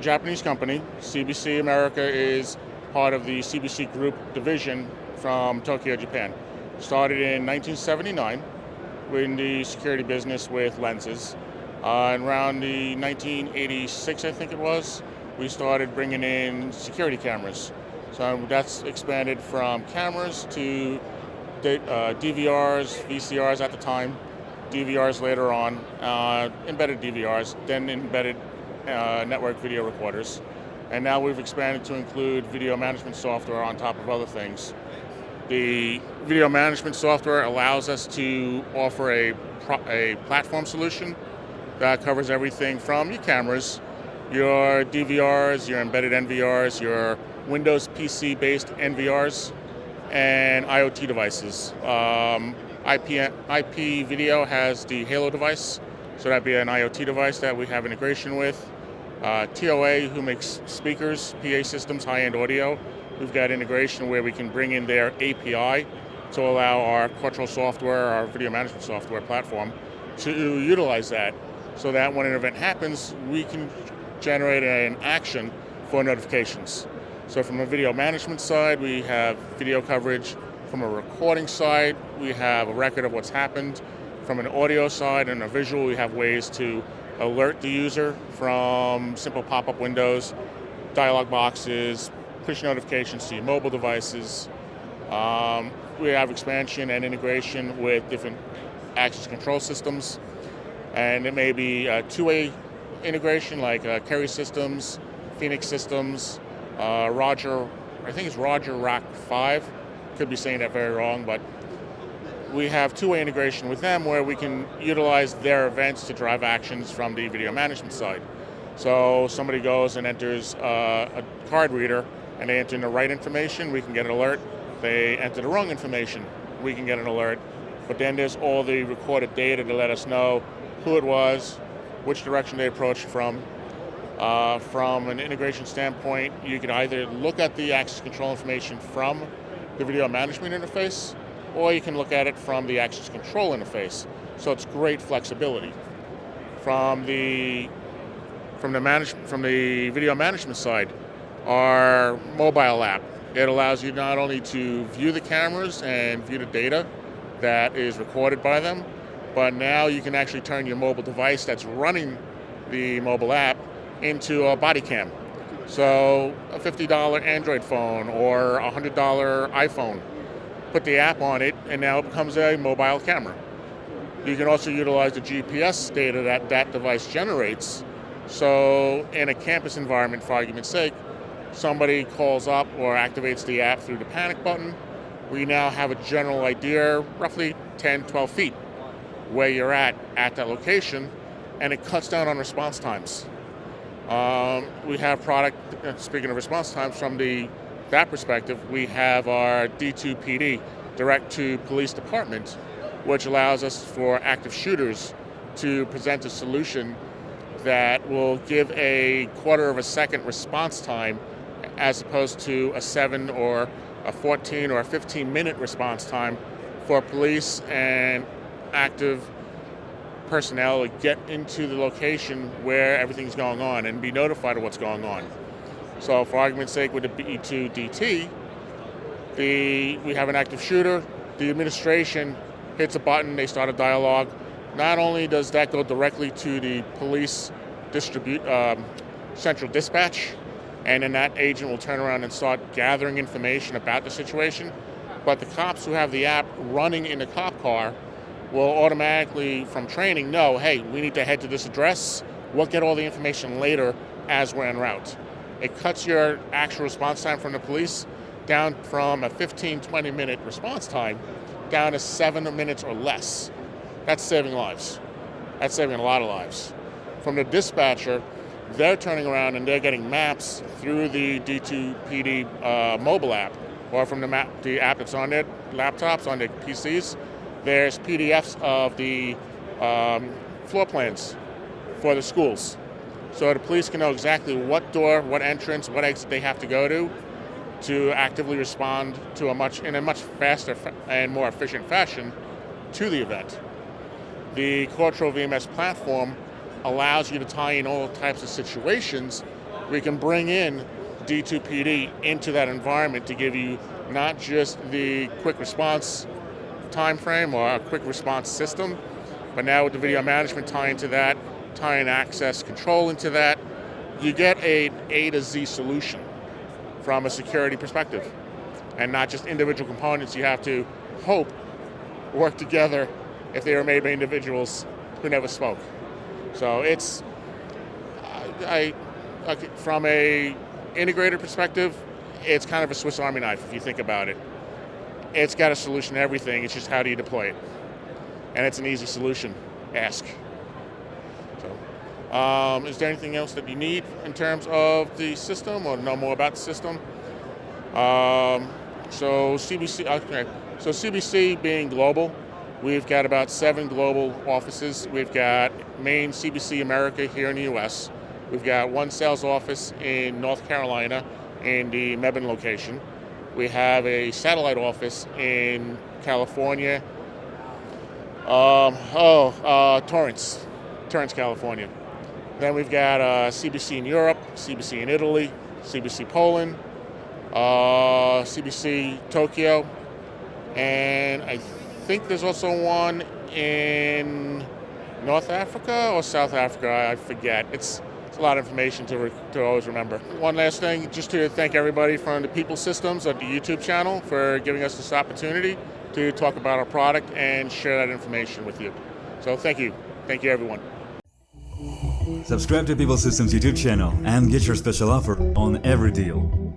Japanese company. CBC America is part of the CBC Group division from Tokyo, Japan. Started in 1979 in the security business with lenses. And around the 1986, I think it was, we started bringing in security cameras. So that's expanded from cameras to DVRs, VCRs at the time, DVRs later on, embedded DVRs, then embedded network video recorders. And now we've expanded to include video management software on top of other things. The video management software allows us to offer a platform solution that covers everything from your cameras, your DVRs, your embedded NVRs, your Windows PC-based NVRs, and IoT devices. IP video has the Halo device, so that'd be an IoT device that we have integration with. TOA, who makes speakers, PA systems, high-end audio, we've got integration where we can bring in their API to allow our CORTROL software, our video management software platform, to utilize that, so that when an event happens, we can generate an action for notifications. So from a video management side, we have video coverage. From a recording side, we have a record of what's happened. From an audio side and a visual, we have ways to alert the user from simple pop-up windows, dialog boxes, push notifications to your mobile devices. We have expansion and integration with different access control systems. And it may be a two-way integration like Kerry Systems, Phoenix Systems, Roger, I think it's Roger Rock 5. Could be saying that very wrong, but we have two-way integration with them where we can utilize their events to drive actions from the video management side. So somebody goes and enters a card reader and they enter in the right information, we can get an alert. They enter the wrong information, we can get an alert. But then there's all the recorded data to let us know who it was, which direction they approached from. From an integration standpoint, you can either look at the access control information from the video management interface, or you can look at it from the access control interface. So it's great flexibility. From the video management side, our mobile app, it allows you not only to view the cameras and view the data that is recorded by them, but now you can actually turn your mobile device that's running the mobile app into a body cam. So a $50 Android phone or a $100 iPhone, put the app on it and now it becomes a mobile camera. You can also utilize the GPS data that that device generates. So in a campus environment, for argument's sake, somebody calls up or activates the app through the panic button, we now have a general idea, roughly 10, 12 feet, where you're at that location, and it cuts down on response times. We have product, speaking of response times, from that perspective, we have our D2PD, direct to police department, which allows us for active shooters to present a solution that will give a quarter of a second response time as opposed to a 7 or a 14 or a 15-minute response time for police and active personnel to get into the location where everything's going on and be notified of what's going on. So for argument's sake, with the BE2DT, we have an active shooter, the administration hits a button, they start a dialogue. Not only does that go directly to the police central dispatch, and then that agent will turn around and start gathering information about the situation, but the cops who have the app running in the cop car will automatically, from training, know, hey, we need to head to this address. We'll get all the information later as we're en route. It cuts your actual response time from the police down from a 15, 20-minute response time down to 7 minutes or less. That's saving lives. That's saving a lot of lives. From the dispatcher, they're turning around and they're getting maps through the D2PD mobile app, or from the app that's on their laptops, on their PCs. There's PDFs of the floor plans for the schools. So the police can know exactly what door, what entrance, what exit they have to go to actively respond to in a much faster and more efficient fashion to the event. The CORTROL VMS platform allows you to tie in all types of situations we can bring in D2PD into that environment to give you not just the quick response time frame or a quick response system, but now with the video management tie into that, tying access control into that, you get a A to Z solution from a security perspective, and not just individual components you have to hope work together if they were made by individuals who never spoke. So it's, from a integrated perspective, it's kind of a Swiss Army knife if you think about it. It's got a solution to everything, it's just how do you deploy it? And it's an easy solution, ask. So, is there anything else that you need in terms of the system or know more about the system? So CBC being global, we've got about 7 global offices. We've got main CBC America here in the US. We've got 1 sales office in North Carolina in the Mebane location. We have a satellite office in California, Torrance, California. Then we've got CBC in Europe, CBC in Italy, CBC Poland, CBC Tokyo, and I think there's also one in North Africa or South Africa, I forget. It's a lot of information to always remember. One last thing, just to thank everybody from the Pipl Systems at the YouTube channel for giving us this opportunity to talk about our product and share that information with you. So thank you. Thank you, everyone. Subscribe to Pipl Systems YouTube channel and get your special offer on every deal.